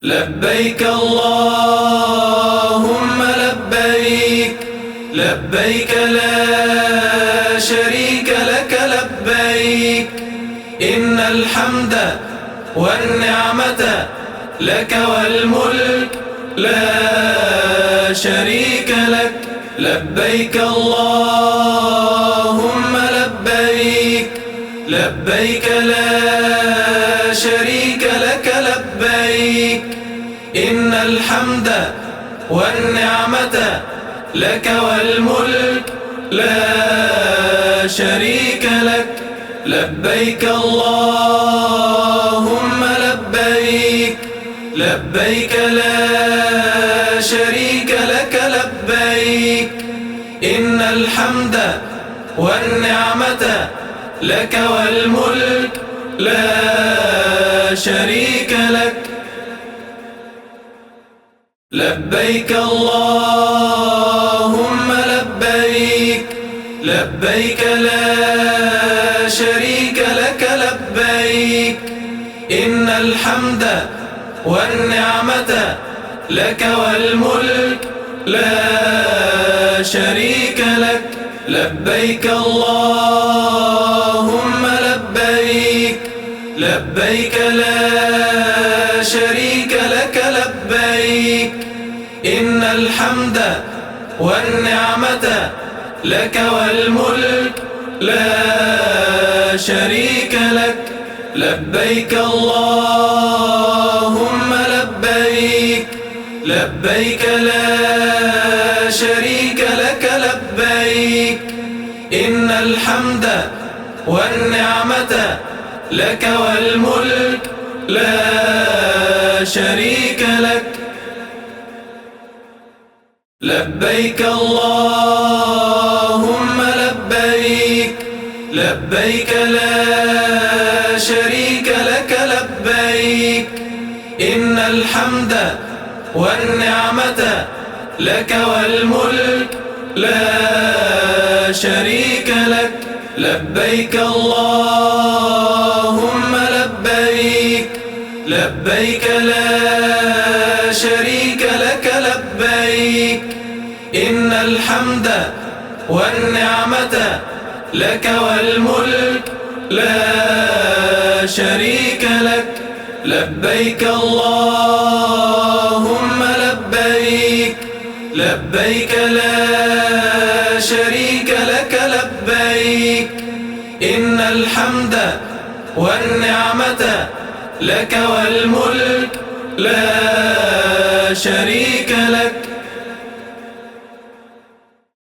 لبيك اللهم لبيك، لبيك لا شريك لك لبيك، إن الحمد والنعمة لك والملك لا شريك لك. لبيك اللهم لبيك، لبيك لا شريك لك لبيك، إن الحمد والنعمة لك والملك لا شريك لك. لبيك اللهم لبيك، لبيك لا شريك لك لبيك، إن الحمد والنعمة لك والملك لا شريك لك. لبيك اللهم لبيك، لبيك لا شريك لك لبيك، إن الحمد والنعمة لك والملك لا شريك لك. لبيك اللهم لبيك، لبيك لا شريك لك لبيك، إن الحمد والنعمة لك والملك لا شريك لك. لبيك اللهم لبيك، لبيك لا شريك لك لبيك، إن الحمد والنعمة لك والملك لا شريك لك. لبيك اللهم لبيك، لبيك لا شريك لك لبيك، إن الحمد والنعمة لك والملك لا شريك لك. لبيك اللهم لبيك، لبيك لا شريك لك لبيك، إن الحمد والنعمة لك والملك لا شريك لك. لبيك اللهم لبيك، لبيك لا شريك لك لبيك، إن الحمد والنعمة لك والملك لا شريك لك.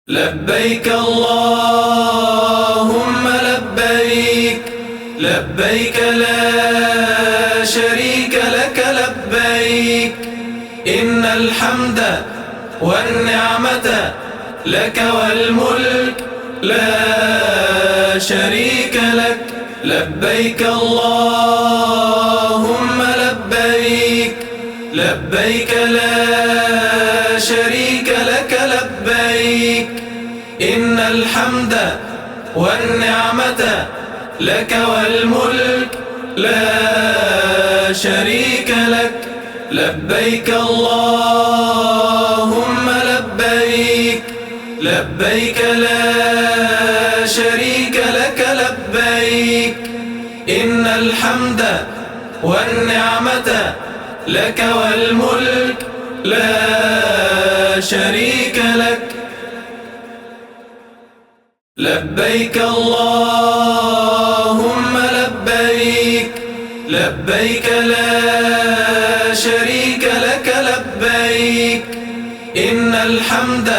لبيك اللهم لبيك، لبيك لا شريك لك لبيك، إن الحمد والنعمة لك والملك لا شريك لك. لبيك اللهم لبيك، لبيك لا شريك لك لبيك، إن الحمد والنعمة لك والملك لا شريك لك. لبيك اللهم لبيك، لبيك لا شريك لك لبيك، إن الحمد والنعمة لك والملك لا شريك لك. لبيك اللهم لبيك، لبيك لا شريك لك لبيك، إن الحمد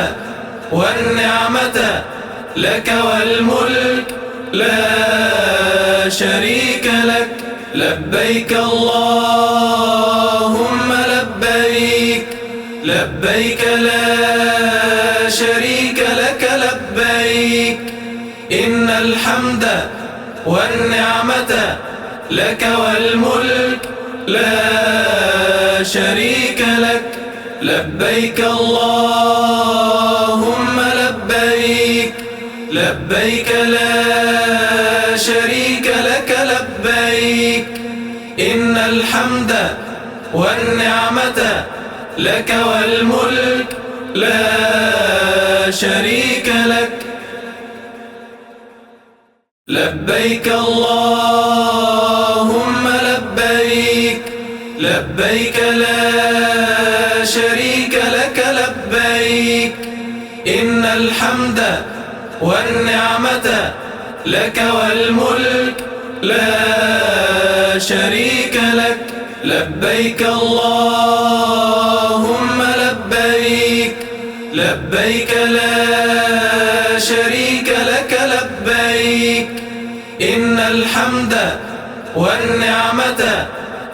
والنعمة لك والملك لا شريك لك. لبيك اللهم لبيك، لبيك لا شريك لك لبيك، إن الحمد والنعمة لك والملك لا شريك لك. لبيك اللهم لبيك، لبيك لا شريك لك لبيك، إن الحمد والنعمة لك والملك لا شريك لك. لبيك اللهم لبيك، لبيك لا شريك لك لبيك، إن الحمد والنعمة لك والملك لا شريك لك. لبيك اللهم لبيك، لبيك لا شريك لك لبيك، إن الحمد والنعمة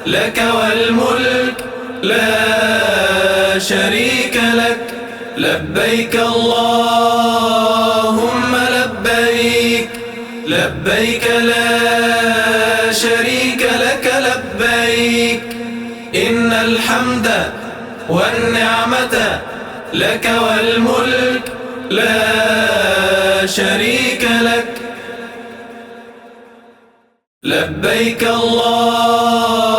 لك والملك لا شريك لك. لبيك اللهم لبيك، لبيك لا شريك لك لبيك، إن الحمد والنعمة لك والملك لا شريك لك. لبيك اللهم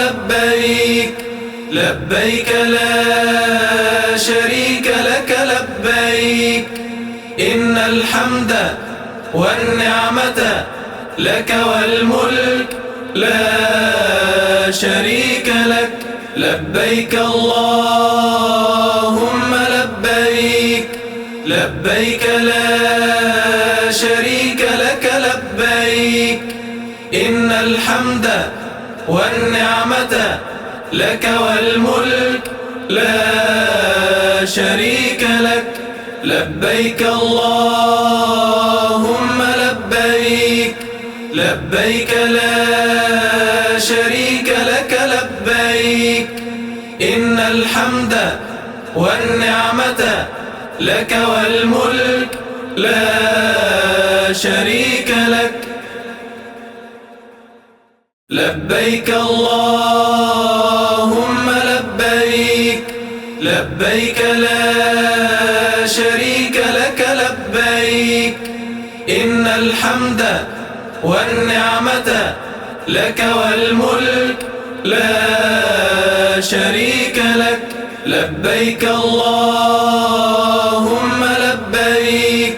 لبيك، لبيك لا شريك لك لبيك، إن الحمد والنعمة لك والملك لا شريك لك. لبيك اللهم لبيك، لبيك لا شريك لك لبيك، إن الحمد والنعمة لك والملك لا شريك لك. لبيك اللهم لبيك، لبيك لا شريك لك لبيك، إن الحمد والنعمة لك والملك لا شريك لك. لبيك اللهم لبيك، لبيك لا شريك لك لبيك، إن الحمد والنعمة لك والملك لا شريك لك. لبيك اللهم لبيك،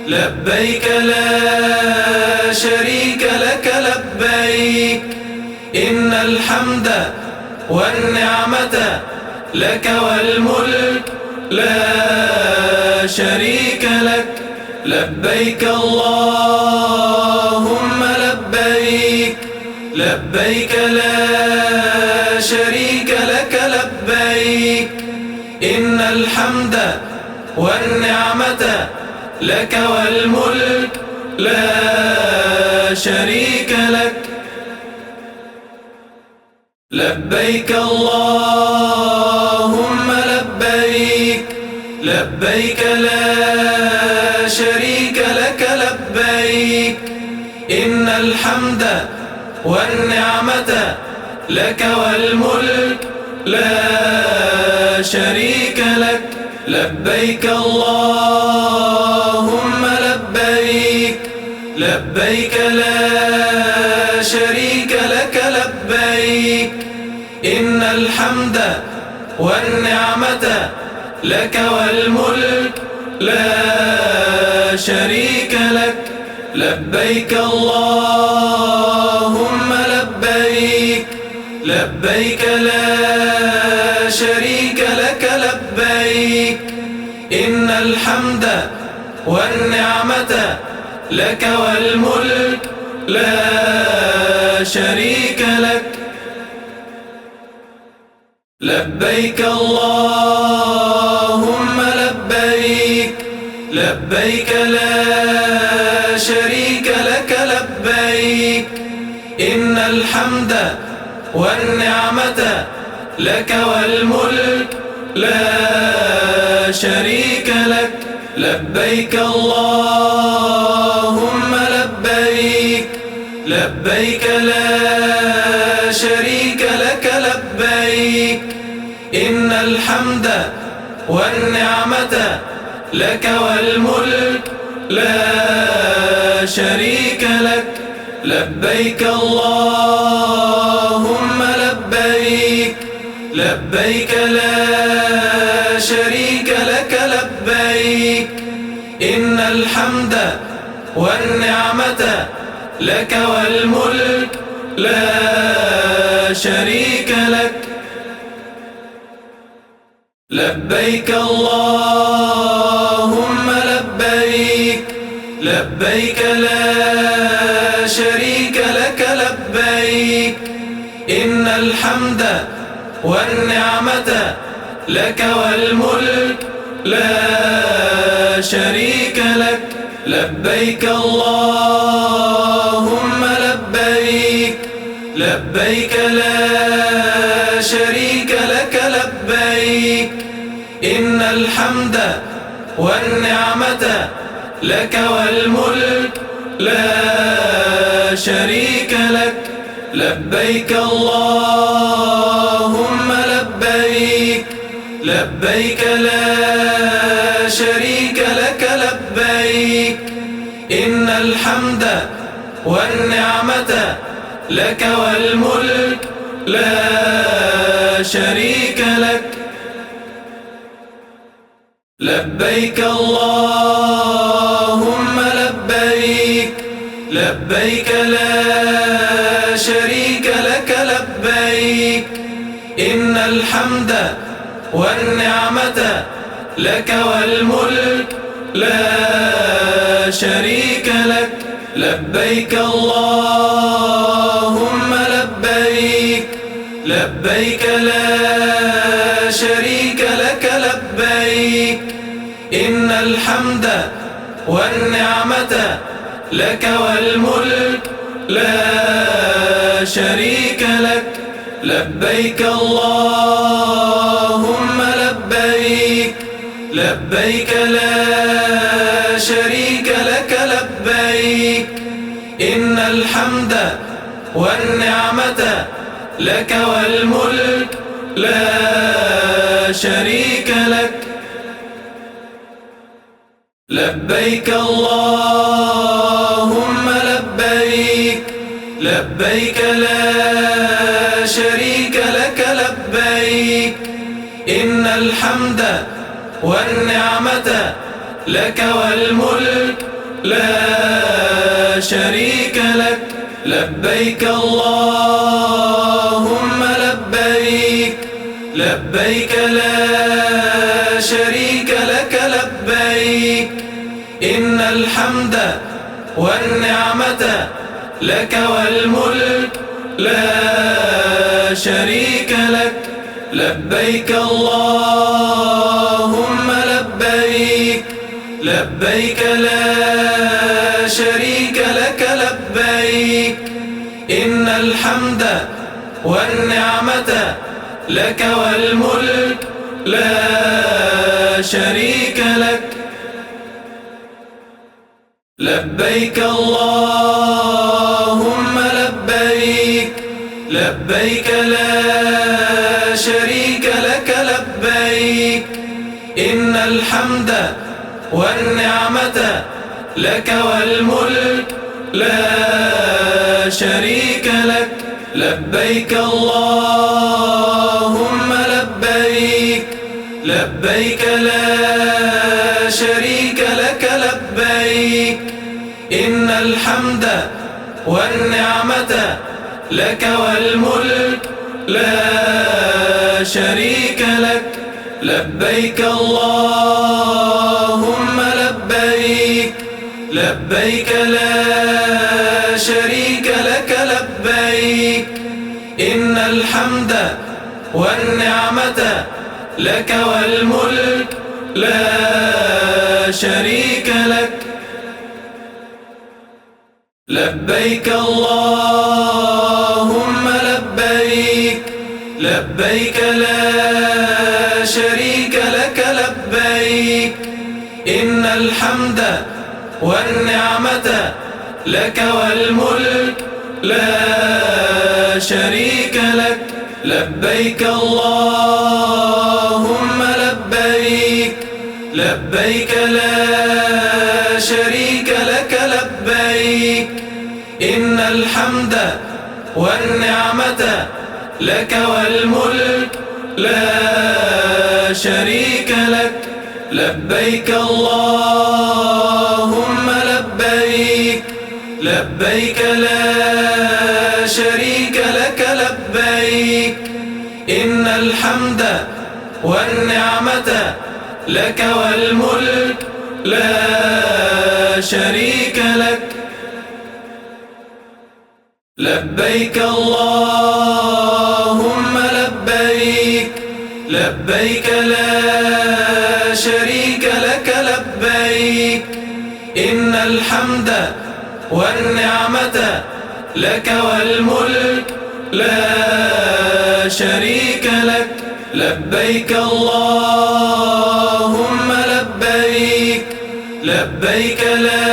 لبيك لا شريك لك لبيك، إن الحمد والنعمة لك والملك لا شريك لك. لبيك اللهم لبيك، لبيك لا شريك لك لبيك، إن الحمد والنعمة لك والملك لا شريك لك. لبيك اللهم لبيك، لبيك لا شريك لك لبيك، إن الحمد والنعمة لك والملك لا شريك لك. لبيك اللهم لبيك، لبيك لا شريك لك لبيك، إن الحمد والنعمة لك والملك لا شريك لك. لبيك اللهم لبيك، لبيك لا شريك لك لبيك، إن الحمد والنعمة لك والملك لا شريك لك. لبيك اللهم لبيك، لبيك لا شريك لك لبيك، إن الحمد والنعمة لك والملك لا شريك لك. لبيك اللهم لبيك، لبيك لا شريك لك لبيك، إن الحمد والنعمة لك والملك لا شريك لك. لبيك اللهم لبيك، لبيك لا شريك لك لبيك إن الحمد والنعمة لك والملك لا شريك لك لبيك اللهم لبيك لبيك لا شريك لك لبيك إن الحمد والنعمة لك والملك لا شريك لك لبيك اللهم لبيك لبيك لا شريك لك لبيك إن الحمد والنعمة لك والملك لا شريك لك لبيك اللهم لبيك لبيك لا شريك لك لبيك إن الحمد والنعمة لك والملك لا شريك لك لبيك اللهم لبيك لبيك لا شريك لك لبيك إن الحمد والنعمة لك والملك لا شريك لك لبيك اللهم لبيك لبيك لا شريك لك لبيك إن الحمد والنعمة لك والملك لا شريك لك لبيك اللهم لبيك لبيك لا شريك لك لبيك إن الحمد والنعمة لك والملك لا شريك لك لبيك اللهم لبيك لبيك لا شريك لك لبيك إن الحمد والنعمة لك والملك لا شريك لك لبيك اللهم لبيك لبيك لا شريك لك لبيك إن الحمد والنعمة لك والملك لا شريك لك لبيك اللهم لبيك لبيك لا شريك لك لبيك إن الحمد والنعمة لك والملك لا شريك لك لبيك اللهم لبيك لبيك لا شريك لك لبيك إن الحمد والنعمة لك والملك لا شريك لك لبيك اللهم لبيك لبيك لا شريك لك لبيك إن الحمد والنعمة لك والملك لا شريك لك لبيك اللهم لبيك لبيك لا شريك لك لبيك إن الحمد والنعمة لك والملك لا شريك لك لبيك اللهم لبيك لبيك لا شريك لك لبيك إن الحمد والنعمة لك والملك لا شريك لك لبيك اللهم لبيك لبيك لا شريك لك لبيك إن الحمد والنعمة لك والملك لا شريك لك. لبيك اللهم لبيك، لبيك لا شريك لك لبيك. إن الحمد والنعمة لك والملك لا شريك لك. لبيك اللهم لبيك، لبيك لا شريك لك لبيك. إن الحمد والنعمة لك والملك لا شريك لك. لبيك اللهم لبيك، لبيك لا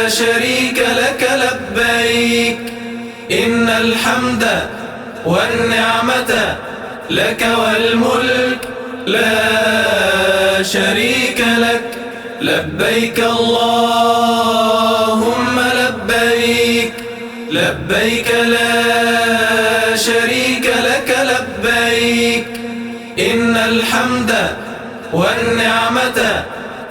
شريك لك لبيك. إن الحمد والنعمة لك والملك لا شريك لك. لبيك اللهم لبيك، لبيك لا شريك لك لبيك. إن الحمد والنعمة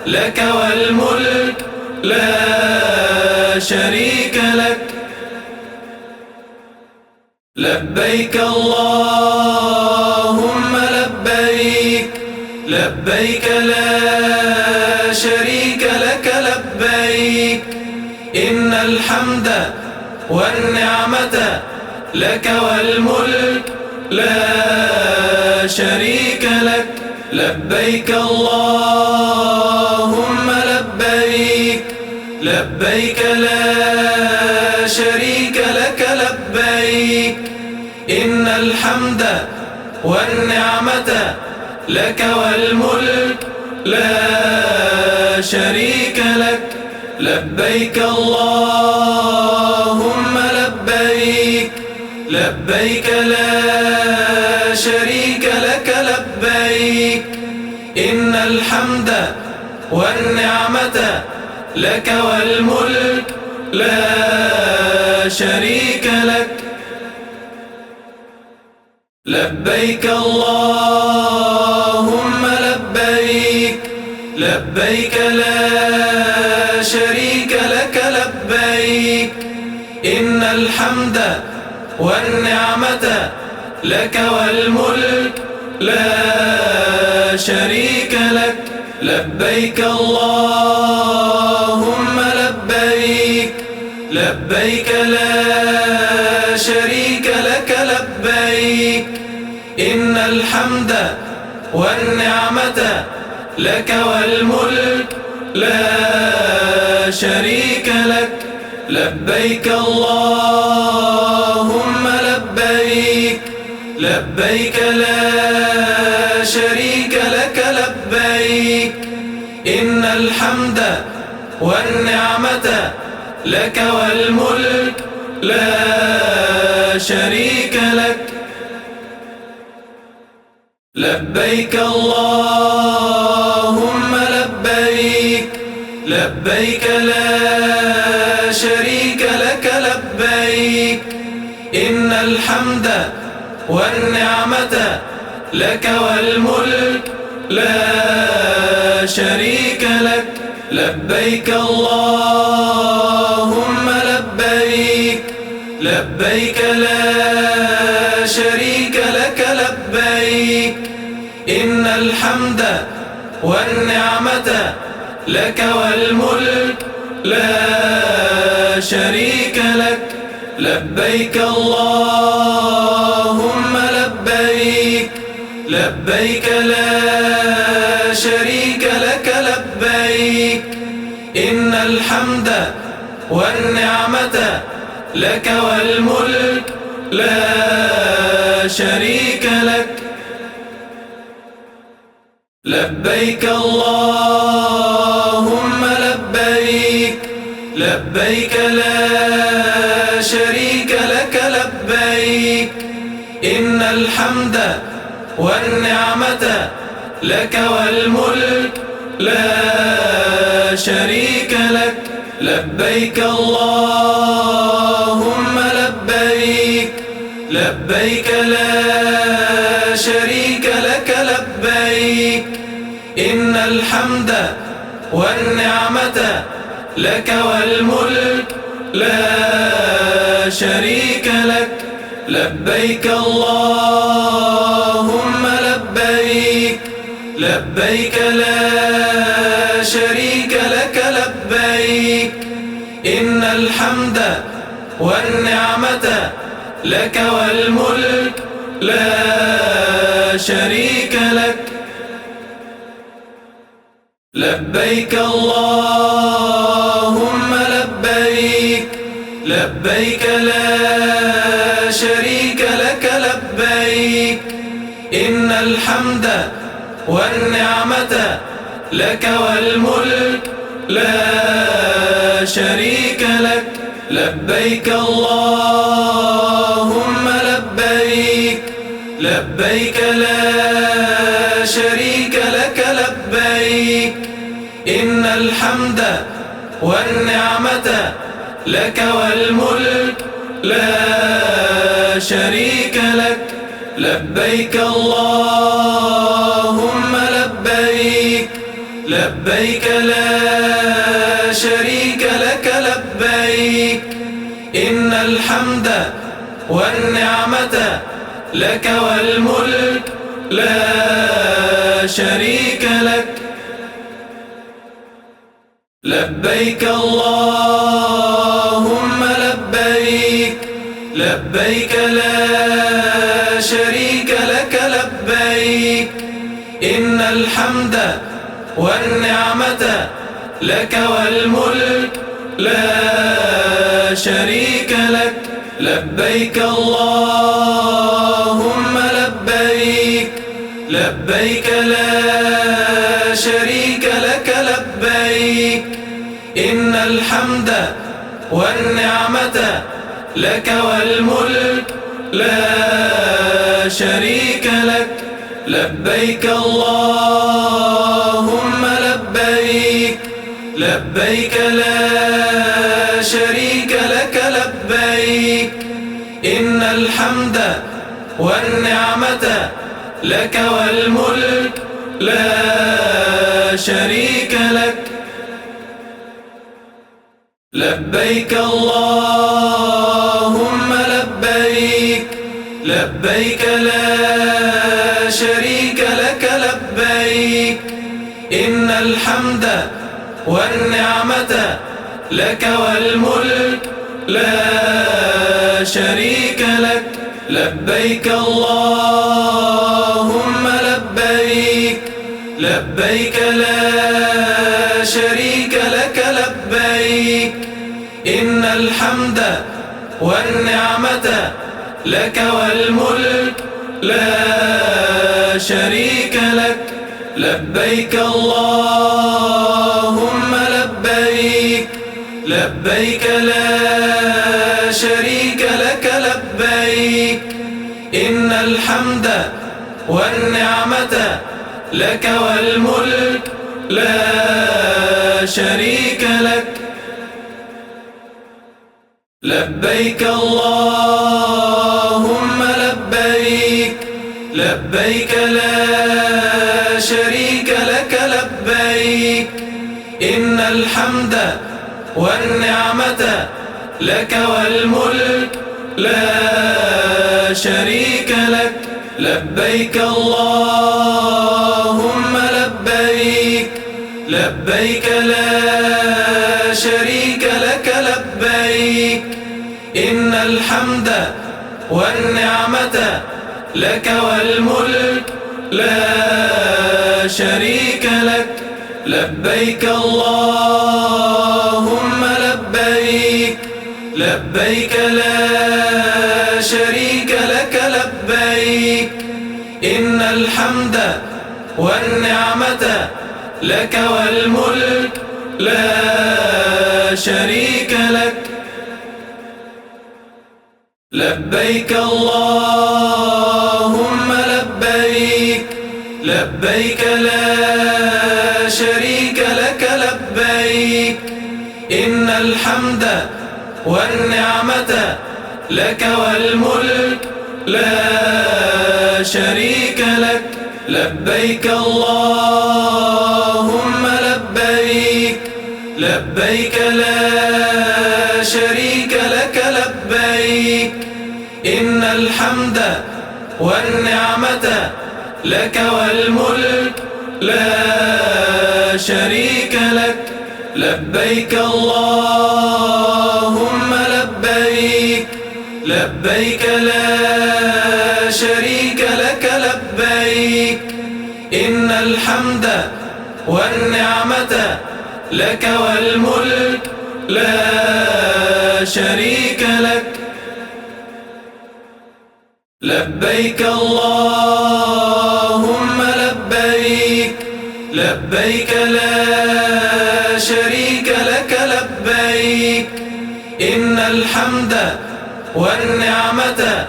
لك والملك لا شريك لك. لبيك اللهم لبيك، لبيك لا شريك لك لبيك. إن الحمد والنعمة لك والملك لا شريك لك. لبيك اللهم لبيك، لبيك لا شريك لك لبيك. إن الحمد والنعمة لك والملك لا شريك لك. لبيك اللهم لبيك، لبيك لا شريك لك لبيك. إن الحمد والنعمة لك والملك لا شريك لك. لبيك اللهم لبيك، لبيك لا شريك لك لبيك. إن الحمد والنعمة لك والملك لا شريك لك. لبيك اللهم لبيك، لبيك لا شريك لك لبيك. إن الحمد والنعمة لك والملك لا شريك لك. لبيك اللهم لبيك، لبيك لا شريك لك لبيك. إن الحمد والنعمة لك والملك لا شريك لك. لبيك اللهم لبيك، لبيك لا شريك لك لبيك. إن الحمد والنعمة لك والملك لا شريك لك. لبيك اللهم لبيك، لبيك لا شريك لك لبيك. إن الحمد والنعمة لك والملك لا شريك لك. لبيك اللهم لبيك، لبيك لا شريك لك لبيك. إن الحمد والنعمة لك والملك لا شريك لك. لبيك اللهم لبيك، لبيك لا شريك لك لبيك. إن الحمد والنعمة لك والملك لا شريك لك. لبيك اللهم لبيك، لبيك لا شريك لك لبيك إن الحمد والنعمة لك والملك لا شريك لك لبيك اللهم لبيك لبيك لا شريك لك لبيك إن الحمد والنعمة لك والملك لا شريك لك لبيك اللهم لبيك لبيك لا شريك لك لبيك إن الحمد والنعمة لك والملك لا شريك لك لبيك اللهم لبيك لبيك لا شريك لك لبيك إن الحمد والنعمة لك والملك لا شريك لك لبيك اللهم لبيك لبيك لا شريك لك لبيك إن الحمد والنعمة لك والملك لا شريك لك لبيك اللهم لبيك لبيك لا شريك لك لبيك إن الحمد والنعمة لك والملك لا شريك لك لبيك اللهم لبيك لبيك لا شريك لك لبيك إن الحمد والنعمة لك والملك لا شريك لك لبيك اللهم لبيك لبيك لا شريك لك لبيك إن الحمد والنعمة لك والملك لا شريك لك لبيك اللهم لبيك لبيك لا شريك لك لبيك إن الحمد والنعمة لك والملك لا شريك لك لبيك اللهم لبيك لبيك لا شريك لك لبيك إن الحمد والنعمة لك والملك لا شريك لك لبيك اللهم لبيك لبيك لا شريك لك لبيك إن الحمد والنعمة لك والملك لا شريك لك لبيك اللهم لبيك لبيك لا شريك لك لبيك إن الحمد والنعمة لك والملك لا شريك لك لبيك اللهم لبيك لبيك لا شريك لك لبيك إن الحمد والنعمة لك والملك لا شريك لك لبيك اللهم لبيك لبيك لا شريك لك لبيك إن الحمد والنعمة لك والملك لا شريك لك لبيك اللهم لبيك لبيك لا شريك لك لبيك إن الحمد والنعمة لك والملك لا شريك لك لبيك اللهم لبيك لبيك لا شريك لك لبيك إن الحمد والنعمة لك والملك لا شريك لك لبيك اللهم لبيك لبيك لا شريك لك لبيك إن الحمد والنعمة لك والملك لا شريك لك لبيك اللهم لبيك لبيك لا شريك لك لبيك إن الحمد والنعمة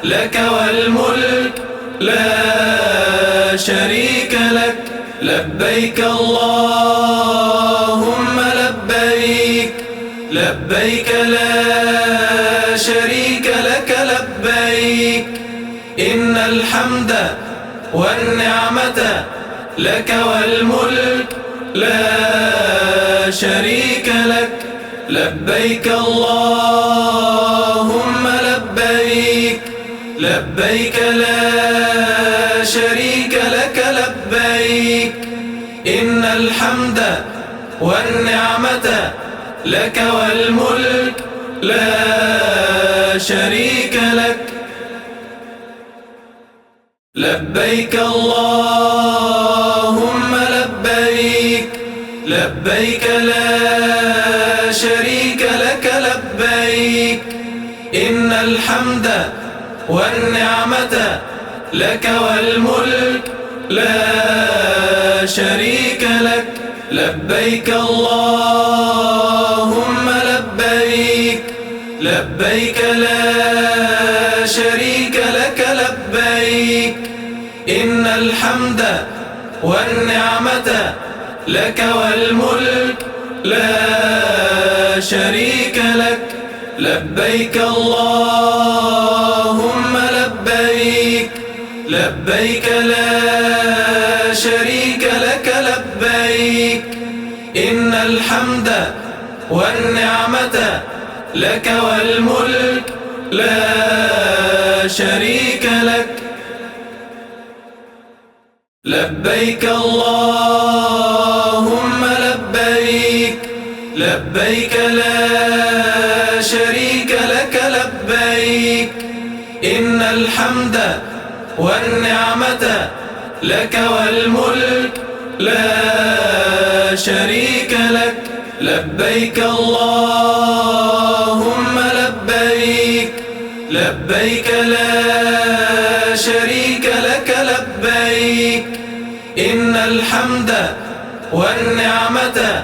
لك والملك لا شريك لك لبيك اللهم لبيك لبيك لا شريك لك لبيك إن الحمد والنعمة لك والملك لا شريك لك لبيك اللهم لبيك لبيك لا شريك لك لبيك إن الحمد والنعمة لك والملك لا شريك لك لبيك اللهم لبيك لبيك لا شريك لك لبيك إن الحمد والنعمة لك والملك لا شريك لك لبيك اللهم لبيك لبيك لا شريك لك لبيك إن الحمد والنعمة لك والملك لا شريك لك لبيك اللهم لبيك لبيك لا شريك لك لبيك إن الحمد والنعمة لك والملك لا شريك لك لبيك اللهم لبيك لبيك لا شريك لك لبيك إن الحمد والنعمة لك والملك لا شريك لك لبيك اللهم لبيك لبيك لا شريك لك لبيك إن الحمد والنعمة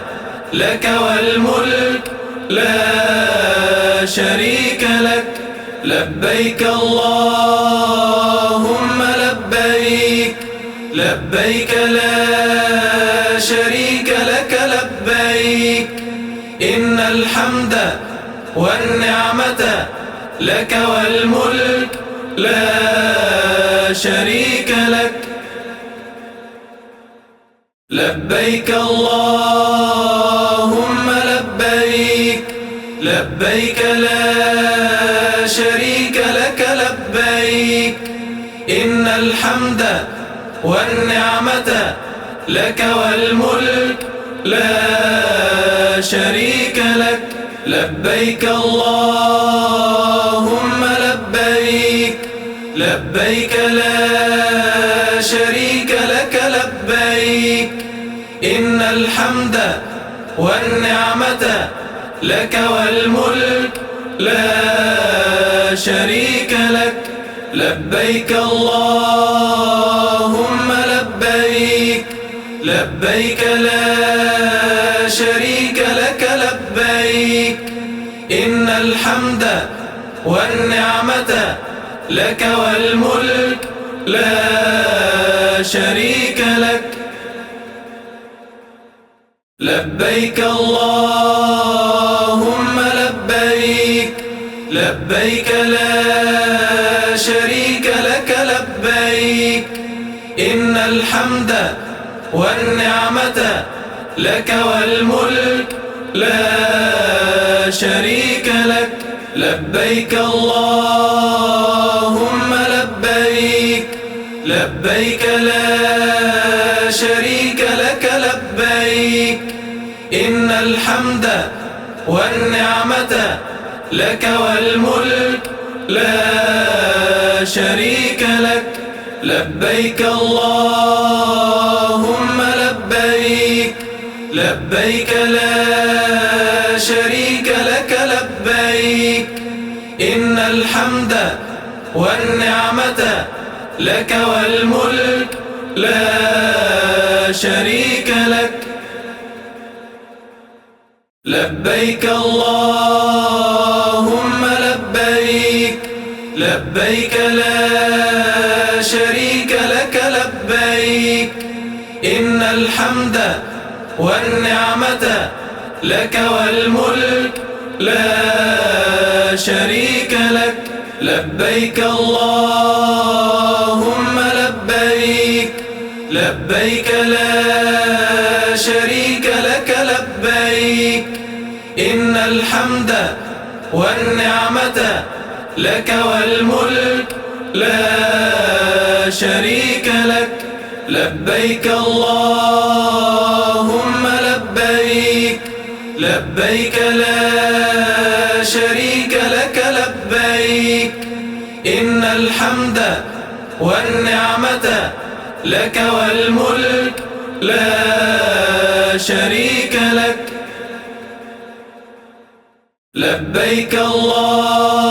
لك والملك لا شريك لك لبيك اللهم لبيك لبيك لا شريك لك لبيك إن الحمد والنعمة لك والملك لا شريك لك لبيك اللهم لبيك لبيك لا شريك لك لبيك إن الحمد والنعمة لك والملك لا شريك لك لبيك اللهم لبيك لبيك لا شريك لك لبيك إن الحمد والنعمة لك والملك لا شريك لك لبيك اللهم لبيك لبيك لا شريك لك لبيك إن الحمد والنعمة لك والملك لا شريك لك لبيك اللهم لبيك لبيك لا شريك لك لبيك إن الحمد والنعمة لك والملك لا شريك لك. لبيك اللهم لبيك، لبيك لا شريك لك لبيك. إن الحمد والنعمة لك والملك لا شريك لك. لبيك اللهم لبيك، لبيك لا شريك لك لبيك. إن الحمد والنعمة لك والملك لا شريك لك. لبيك اللهم لبيك، لبيك لا شريك لك لبيك. إن الحمد والنعمة لك والملك لا شريك لك. لبيك اللهم لبيك، لبيك لا شريك لك لبيك. إن الحمد والنعمة لك والملك لا شريك لك. لبيك اللهم لبيك، لبيك لا شريك لك لبيك. إن الحمد والنعمة لك والملك لا شريك لك. لبيك اللهم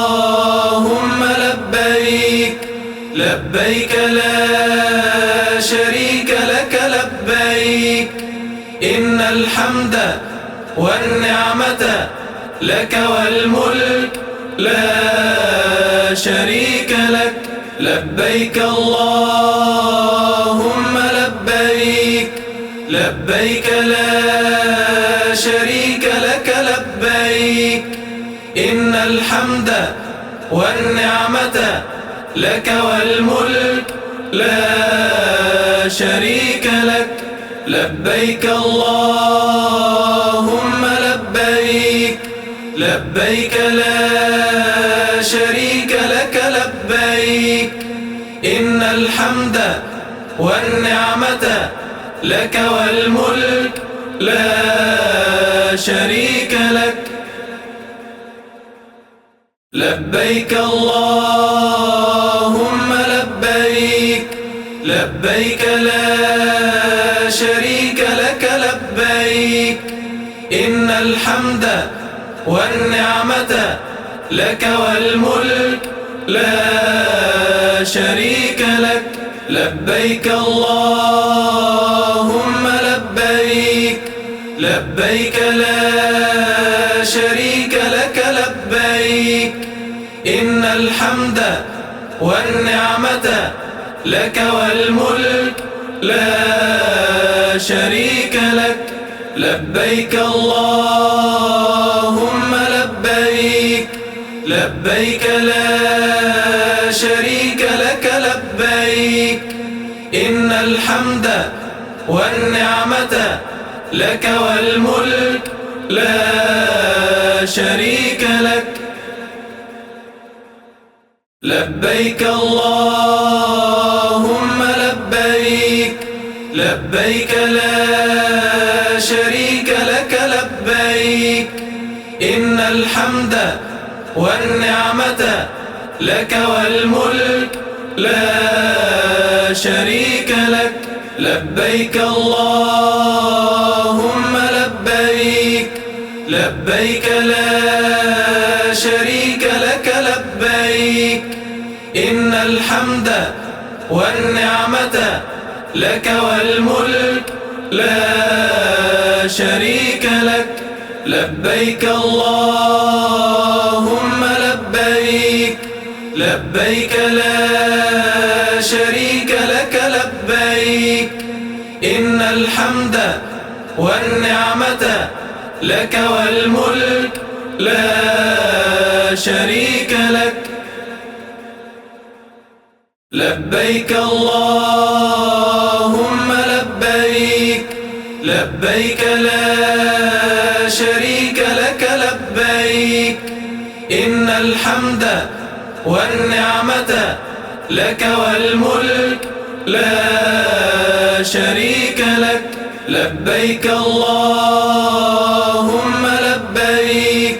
لبيك، لبيك لا شريك لك لبيك. إن الحمد والنعمة لك والملك لا شريك لك. لبيك اللهم لبيك، لبيك لا شريك لك لبيك. إن الحمد والنعمة لك والملك لا شريك لك. لبيك اللهم لبيك، لبيك لا شريك لك لبيك. إن الحمد والنعمة لك والملك لا شريك لك. لبيك اللهم لبيك، لبيك لا شريك لك لبيك. إن الحمد والنعمة لك والملك لا شريك لك. لبيك اللهم لبيك، لبيك لا شريك لك لبيك. إن الحمد والنعمة لك والملك لا شريك لك. لبيك اللهم لبيك، لبيك لا شريك لك لبيك. إن الحمد والنعمة لك والملك لا شريك لك. لبيك اللهم لبيك، لبيك لا شريك لك لبيك. إن الحمد والنعمة لك والملك لا شريك لك. لبيك اللهم لبيك، لبيك لا شريك لك لبيك. إن الحمد والنعمة لك والملك لا شريك لك. لبيك اللهم لبيك، لبيك لا شريك لك لبيك. إن الحمد والنعمة لك والملك لا شريك لك. لبيك الله لبيك لا شريك لك لبيك إن الحمد والنعمة لك والملك لا شريك لك لبيك اللهم لبيك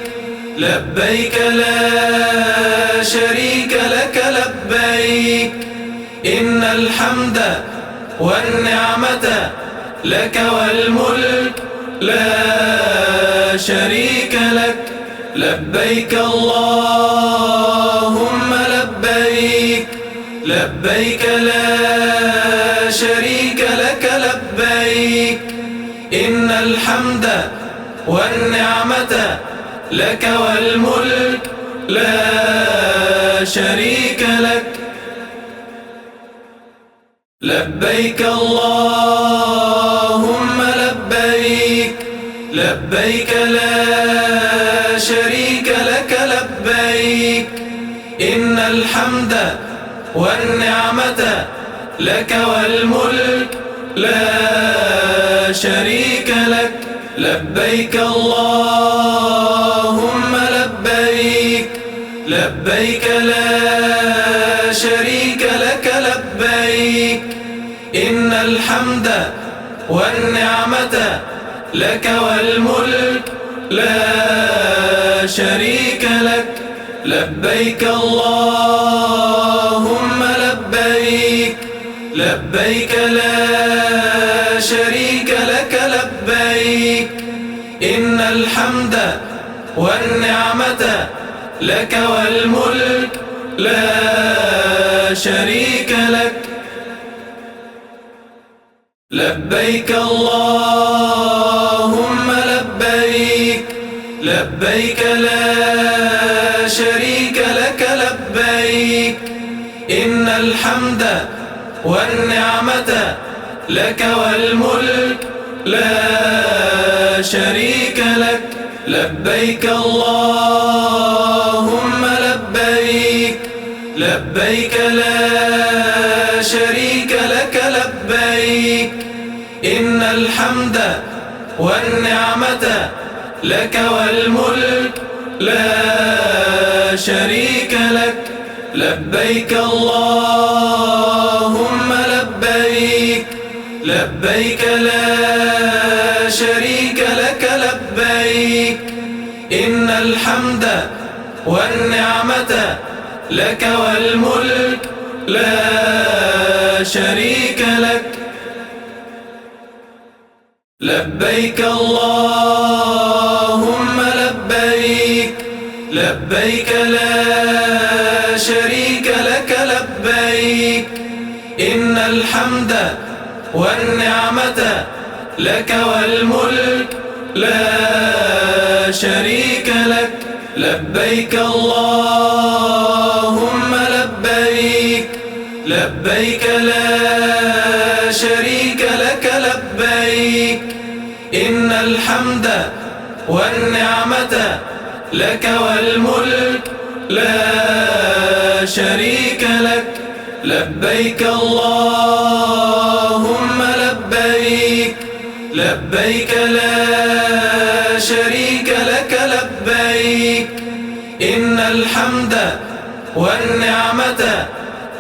لبيك لا شريك لك لبيك إن الحمد والنعمة لك والملك لا شريك لك لبيك اللهم لبيك لبيك لا شريك لك لبيك إن الحمد والنعمة لك والملك لا شريك لك لبيك اللهم لبيك لبيك لا شريك لك لبيك إن الحمد والنعمة لك والملك لا شريك لك لبيك اللهم لبيك لبيك لا شريك لك لبيك إن الحمد والنعمة لك والملك لا شريك لك لبيك اللهم لبيك لبيك لا شريك لك لبيك إن الحمد والنعمة لك والملك لا شريك لك لبيك اللهم لبيك لبيك لا شريك لك لبيك إن الحمد والنعمة لك والملك لا شريك لك لبيك اللهم لبيك لبيك لا شريك لك لبيك إن الحمد والنعمة لك والملك لا شريك لك لبيك اللهم لبيك لبيك لا شريك لك لبيك إن الحمد والنعمة لك والملك لا شريك لك لبيك اللهم لبيك لبيك لا شريك لك لبيك إن الحمد والنعمة لك والملك لا شريك لك لبيك اللهم لبيك لبيك لا شريك لك لبيك إن الحمد والنعمة لك والملك لا شريك لك لبيك اللهم لبيك لبيك لا شريك لك لبيك إن الحمد والنعمة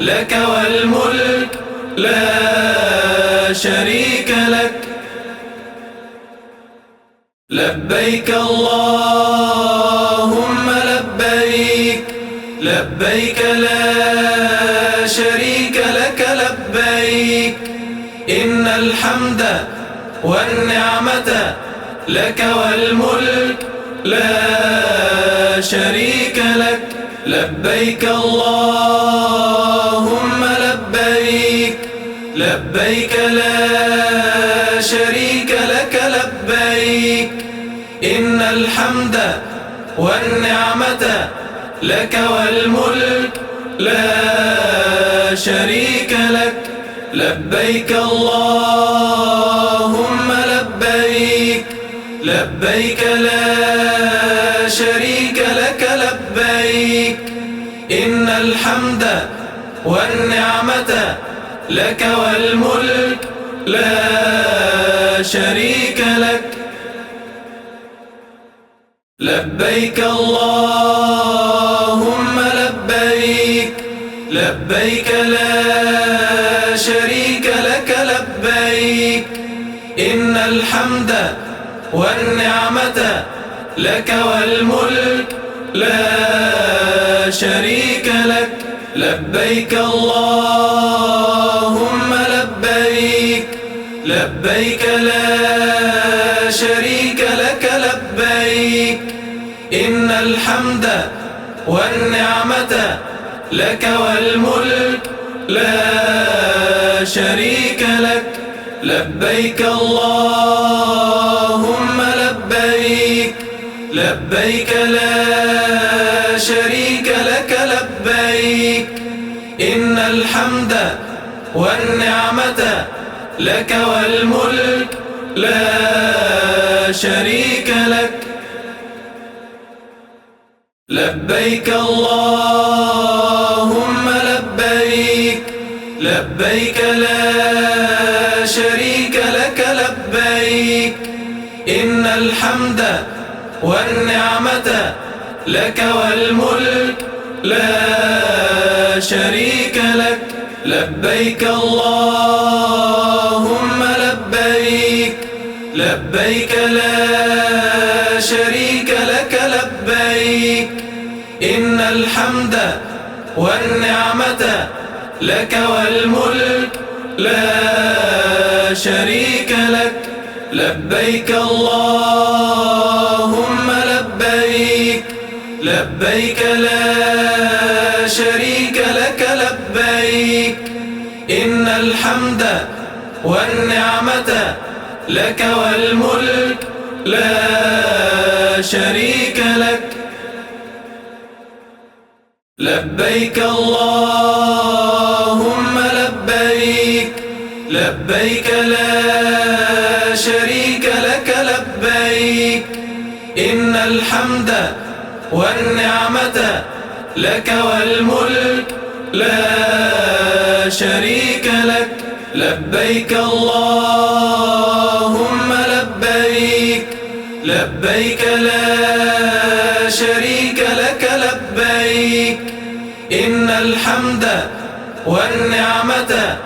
لك والملك لا شريك لك لبيك اللهم لبيك لبيك لا شريك لك لبيك إن الحمد والنعمة لك والملك لا شريك لك لبيك اللهم لبيك لبيك لا شريك لك لبيك إن الحمد والنعمة لك والملك لا شريك لك لبيك اللهم لبيك لبيك لا شريك لك لبيك إن الحمد والنعمة لك والملك لا شريك لك. لبيك اللهم لبيك، لبيك لا شريك لك لبيك، إن الحمد والنعمة لك والملك لا شريك لك. لبيك اللهم لبيك، لبيك لا شريك لك لبيك، إن الحمد والنعمة لك والملك لا شريك لك. لبيك اللهم لبيك، لبيك لا شريك لك لبيك، إن الحمد والنعمة لك والملك لا شريك لك. لبيك اللهم لبيك، لبيك لا شريك لك لبيك، إن الحمد والنعمة لك والملك لا شريك لك. لبيك اللهم لبيك، لبيك لا شريك لك لبيك، إن الحمد والنعمة لك والملك لا شريك لك. لبيك اللهم لبيك، لبيك لا شريك لك لبيك، إن الحمد والنعمة لك والملك لا شريك لك. لبيك اللهم لبيك، لبيك لا شريك لك لبيك، إن الحمد والنعمة لك والملك لا شريك لك. لبيك اللهم لبيك، لبيك لا شريك لك لبيك، إن الحمد والنعمة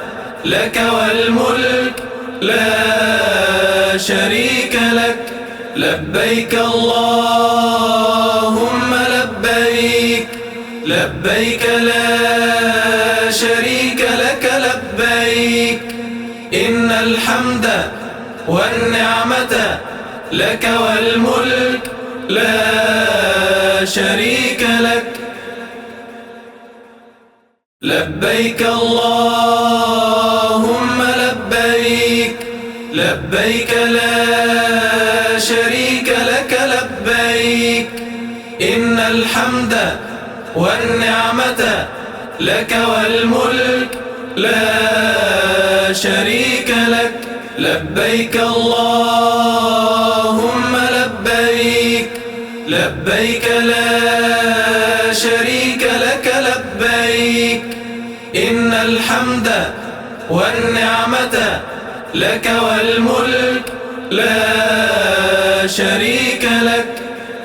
لك والملك لا شريك لك. لبيك اللهم لبيك، لبيك لا شريك لك لبيك، إن الحمد والنعمة لك والملك لا شريك لك. لبيك اللهم لبيك، لبيك لا شريك لك لبيك، إن الحمد والنعمة لك والملك لا شريك لك. لبيك اللهم لبيك، لبيك لا شريك لك لبيك، إن الحمد والنعمة لك والملك لا شريك لك.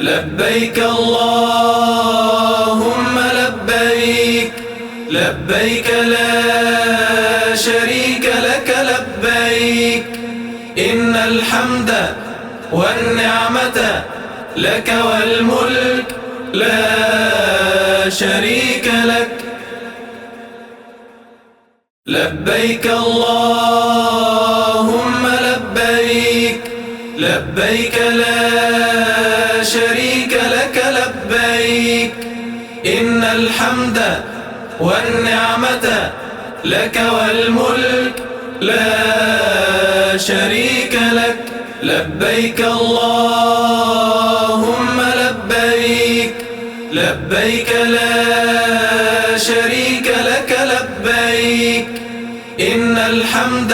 لبيك اللهم لبيك، لبيك لا شريك لك لبيك، إن الحمد والنعمة لك والملك لا شريك لك. لبيك اللهم لبيك، لبيك لا شريك لك لبيك، إن الحمد والنعمة لك والملك لا شريك لك. لبيك اللهم لبيك، لبيك لا شريك لك لبيك، إن الحمد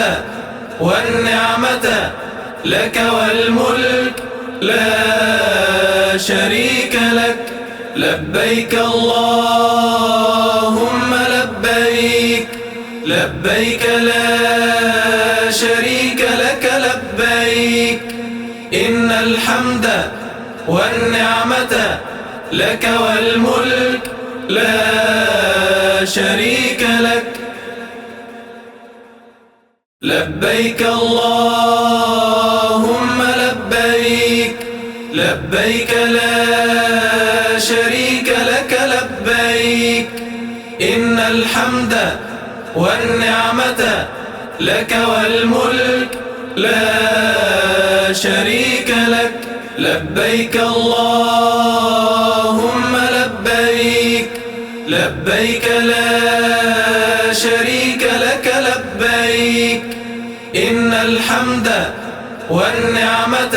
والنعمة لك والملك لا شريك لك. لبيك اللهم لبيك، لبيك لا شريك لك لبيك، الحمد والنعمة لك والملك لا شريك لك. لبيك اللهم لبيك، لبيك لا شريك لك لبيك. إن الحمد والنعمة لك والملك لا شريك لك. لبيك اللهم لبيك، لبيك لا شريك لك لبيك. إن الحمد والنعمة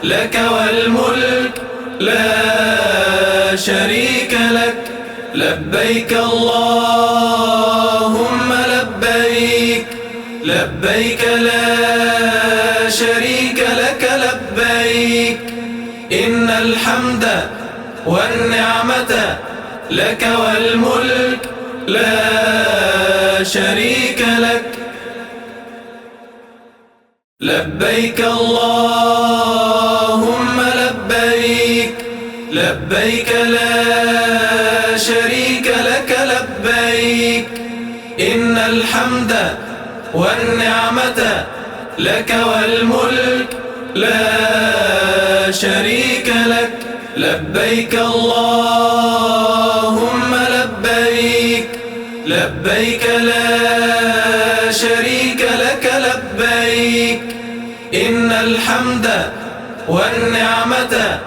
لك والملك لا شريك لك. لبيك اللهم لبيك، لبيك لا شريك لك لبيك. إن الحمد والنعمة لك والملك لا شريك لك. لبيك اللهم لبيك، لبيك لا شريك لك لبيك. إن الحمد والنعمة لك والملك لا شريك لك. لبيك اللهم لبيك، لبيك لا شريك لك لبيك. إن الحمد والنعمة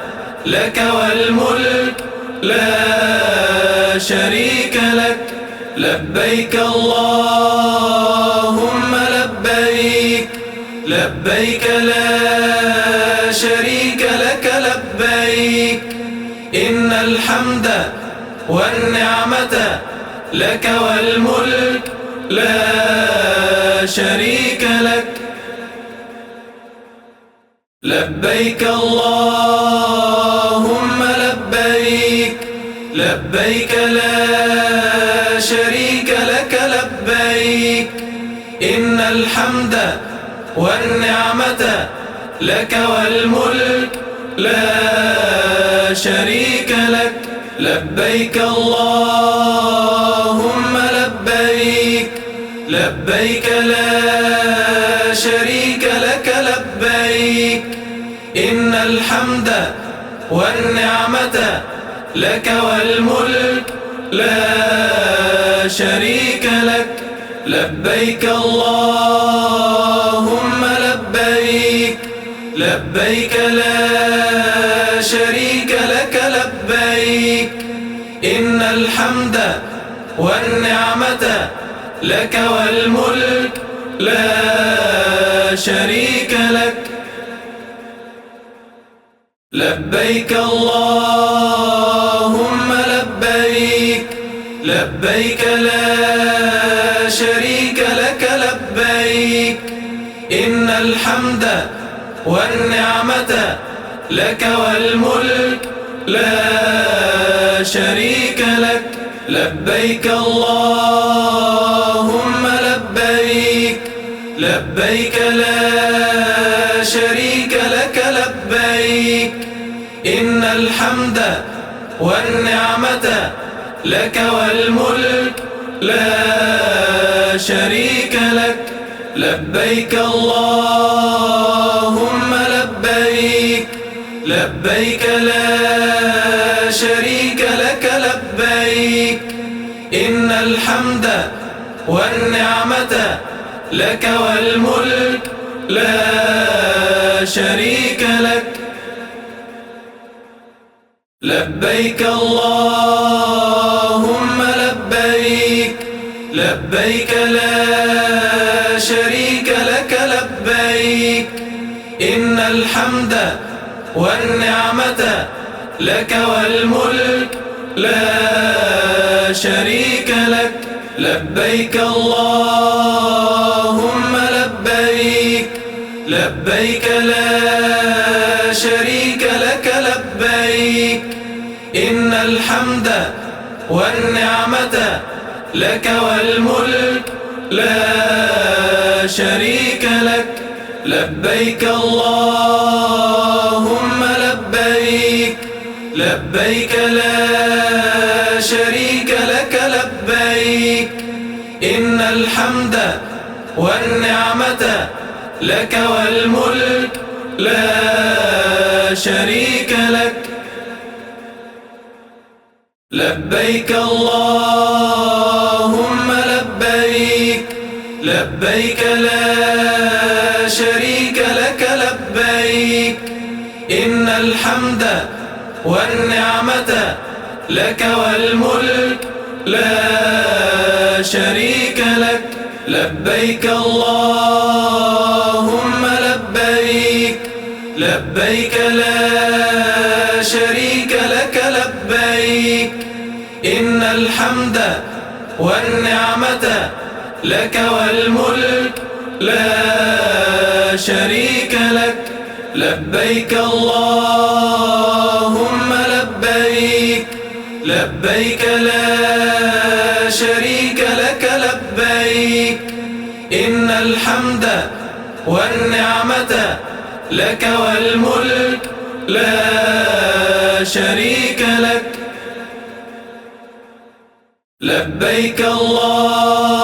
لك والملك لا شريك لك. لبيك اللهم لبيك، لبيك لا شريك لك لبيك. إن الحمد والنعمة لك والملك لا شريك لك. لبيك اللهم لبيك، لبيك لا شريك لك لبيك. إن الحمد والنعمة لك والملك لا شريك لك. لبيك اللهم لبيك، لبيك لا شريك لك لبيك. إن الحمد والنعمة لك والملك لا شريك لك. لبيك اللهم لبيك، لبيك لا شريك لك لبيك. إن الحمد والنعمة لك والملك لا شريك لك. لبيك اللهم لبيك، لبيك لا شريك لك لبيك. إن الحمد والنعمة لك والملك لا شريك لك. لبيك اللهم لبيك، لبيك لا شريك لك لبيك. إن الحمد والنعمة لك والملك لا شريك لك. لبيك اللهم لبيك، لبيك لا شريك لك لبيك. إن الحمد والنعمة لك والملك لا شريك لك. لبيك اللهم لبيك، لبيك لا شريك لك لبيك. إن الحمد والنعمة لك والملك لا شريك لك. لبيك اللهم لبيك، لبيك لا شريك لك لبيك. إن الحمد والنعمة لك والملك لا شريك لك. لبيك اللهم لبيك، لبيك لا شريك لك لبيك. إن الحمد والنعمة لك والملك لا شريك لك. لبيك اللهم لبيك، لبيك لا شريك لك لبيك. إن الحمد والنعمة لك والملك لا شريك لك. لبيك اللهم لبيك، لبيك لا شريك لك لبيك، إن الحمد والنعمة لك والملك لا شريك لك. لبيك اللهم لبيك، لبيك لا شريك لك لبيك، إن الحمد والنعمة لك والملك لا شريك لك. لبيك اللهم لبيك، لبيك لا شريك لك لبيك، إن الحمد والنعمة لك والملك لا شريك لك. لبيك اللهم لبيك، لبيك لا شريك لك لبيك، إن الحمد والنعمة لك والملك لا شريك لك. لبيك اللهم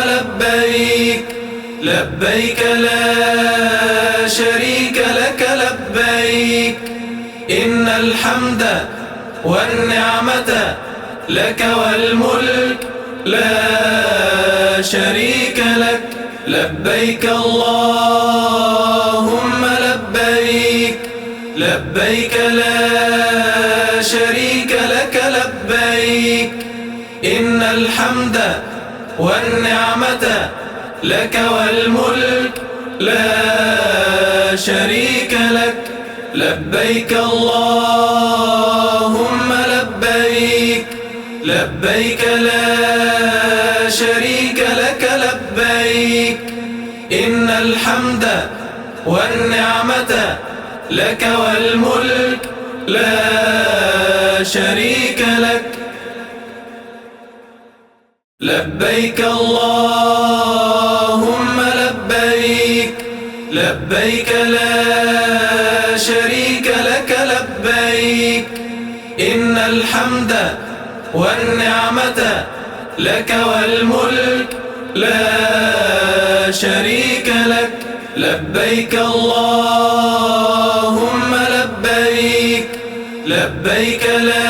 لبيك، لبيك لا شريك لك لبيك، إن الحمد والنعمة لك والملك لا شريك لك. لبيك اللهم لبيك، لبيك لا شريك لك لبيك، إن الحمد والنعمة لك والملك لا شريك لك. لبيك اللهم لبيك، لبيك لا شريك لك لبيك، إن الحمد والنعمة لك والملك لا شريك لك. لبيك اللهم لبيك، لبيك لا شريك لك لبيك، إن الحمد والنعمة لك والملك لا شريك لك. لبيك اللهم لبيك، لبيك لا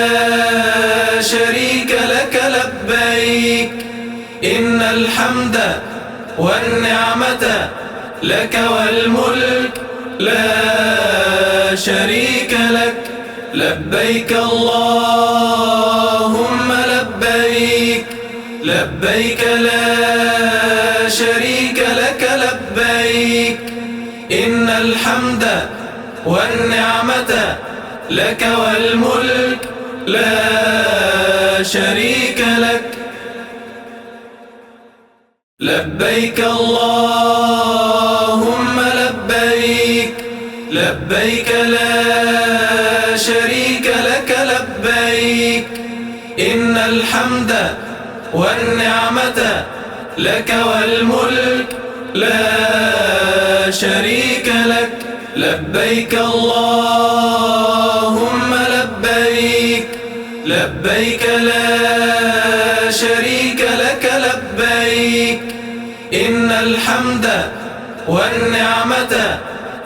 شريك لك لبيك، إن الحمد والنعمة لك والملك لا شريك لك. لبيك اللهم لبيك، لبيك لا شريك لك لبيك، إن الحمد والنعمة لك والملك لا شريك لك. لبيك اللهم لبيك، لبيك لا شريك لك لبيك، إن الحمد والنعمة لك والملك لا شريك لك. لبيك اللهم لبيك، لبيك لا شريك لك لبيك، إن الحمد والنعمة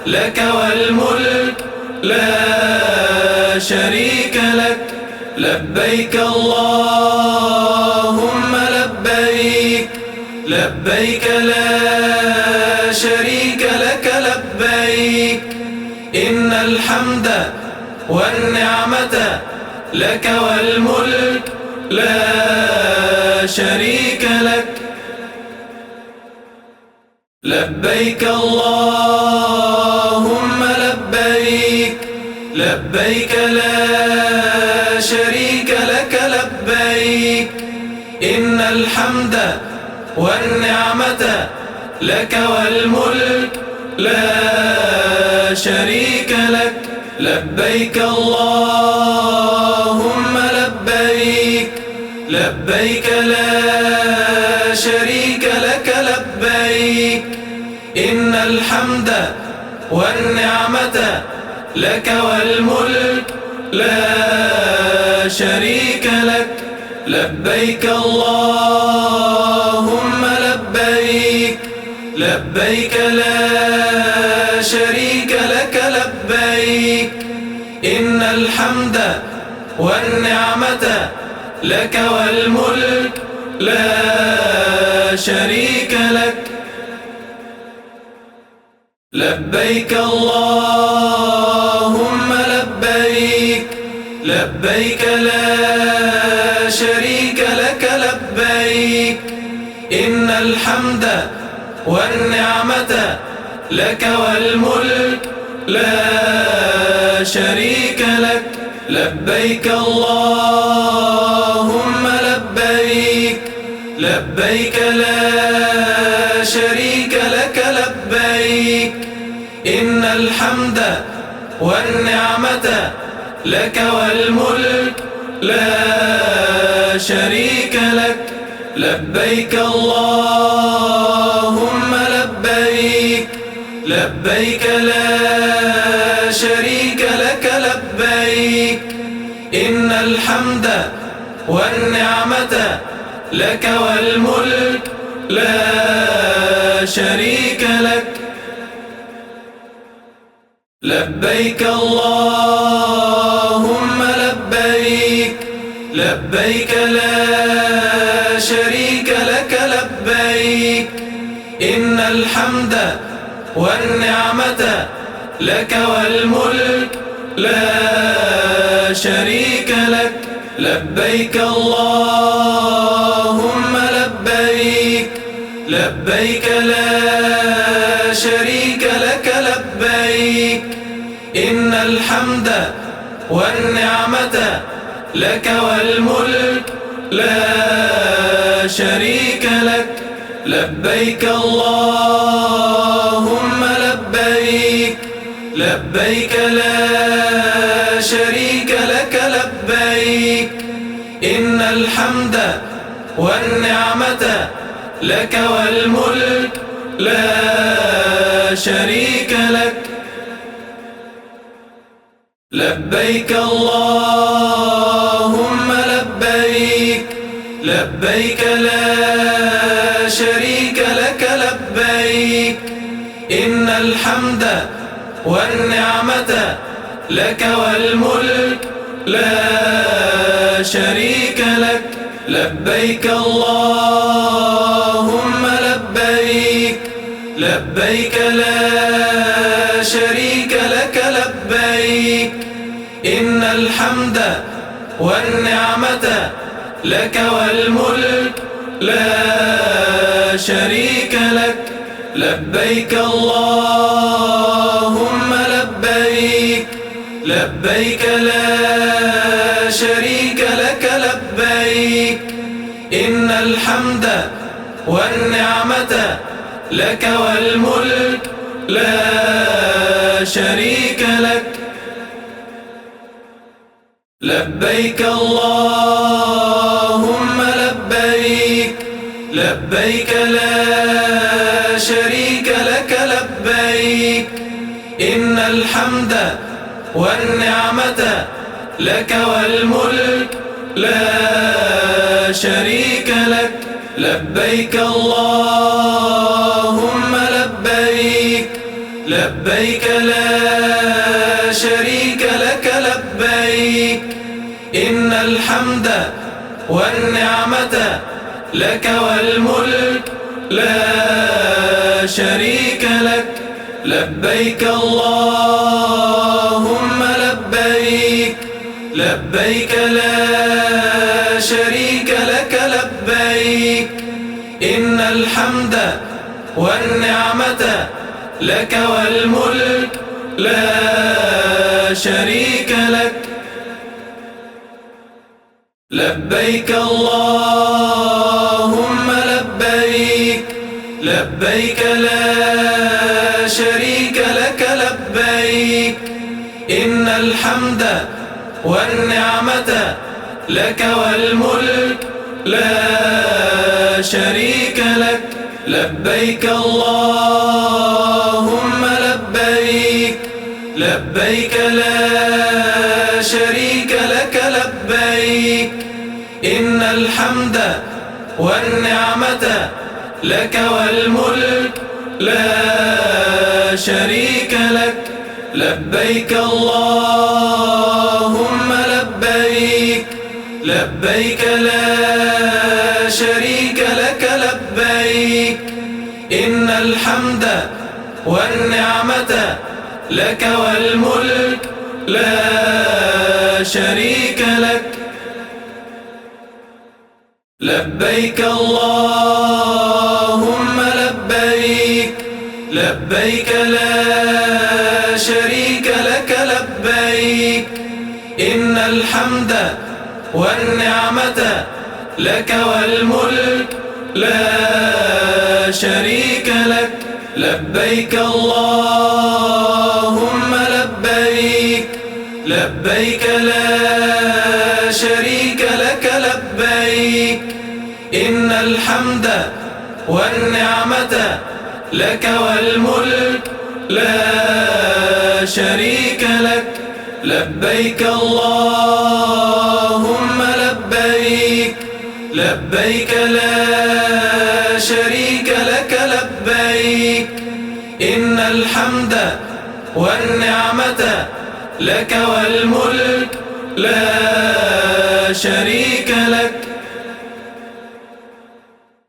لك والملك لا شريك لك. لبيك اللهم لبيك، لبيك لا شريك لك لبيك، إن الحمد والنعمة لك والملك لا شريك لك. لبيك اللهم لبيك، لبيك لا شريك لك لبيك، إن الحمد والنعمة لك والملك لا شريك لك. لبيك اللهم لبيك، لبيك لا شريك لك لبيك، إن الحمد والنعمة لك والملك لا شريك لك. لبيك اللهم لبيك، لبيك لا شريك لك لبيك. إن الحمد والنعمة لك والملك لا شريك لك. لبيك اللهم لبيك، لبيك لا شريك لك لبيك. إن الحمد والنعمة لك والملك لا شريك لك. لبيك اللهم لبيك، لبيك لا شريك لك لبيك. إن الحمد والنعمة لك والملك لا شريك لك. لبيك اللهم لبيك، لبيك لا شريك لك لبيك. إن الحمد والنعمة لك والملك لا شريك لك. لبيك اللهم لبيك، لبيك لا شريك لك لبيك. إن الحمد والنعمة لك والملك لا شريك لك. لبيك اللهم لبيك، لبيك لا شريك لك لبيك. إن الحمد والنعمة لك والملك لا شريك لك. لبيك اللهم لبيك، لبيك لا شريك لك لبيك. إن الحمد والنعمة لك والملك لا شريك لك. لبيك اللهم لبيك، لبيك لا شريك لك لبيك. إن الحمد والنعمة لك والملك لا شريك لك. لبيك اللهم لبيك، لبيك لا شريك لك لبيك. إن الحمد والنعمة لك والملك لا شريك لك. لبيك اللهم لبيك، لبيك لا شريك لك لبيك. إن الحمد والنعمة لك والملك لا شريك لك. لبيك اللهم لبيك، لبيك لا شريك لك لبيك. إن الحمد والنعمة لك والملك لا شريك لك. لبيك اللهم لبيك، لبيك لا شريك لك لبيك. إن الحمد والنعمة لك والملك لا شريك لك. لبيك اللهم لبيك، لبيك لا شريك لك لبيك. إن الحمد والنعمة لك والملك لا شريك لك. لبيك اللهم لبيك، لبيك لا شريك لك لبيك. إن الحمد والنعمة لك والملك لا شريك لك. لبيك الله لبيك لا شريك لك لبيك إن الحمد والنعمة لك والملك لا شريك لك لبيك اللهم لبيك لبيك لا شريك لك لبيك إن الحمد والنعمة لك والملك لا شريك لك لبيك اللهم لبيك لبيك لا شريك لك لبيك إن الحمد والنعمة لك والملك لا شريك لك لبيك اللهم لبيك لبيك لا شريك لك لبيك إن الحمد والنعمة لك والملك لا شريك لك لبيك اللهم لبيك لبيك لا شريك لك لبيك إن الحمد والنعمة لك والملك لا شريك لك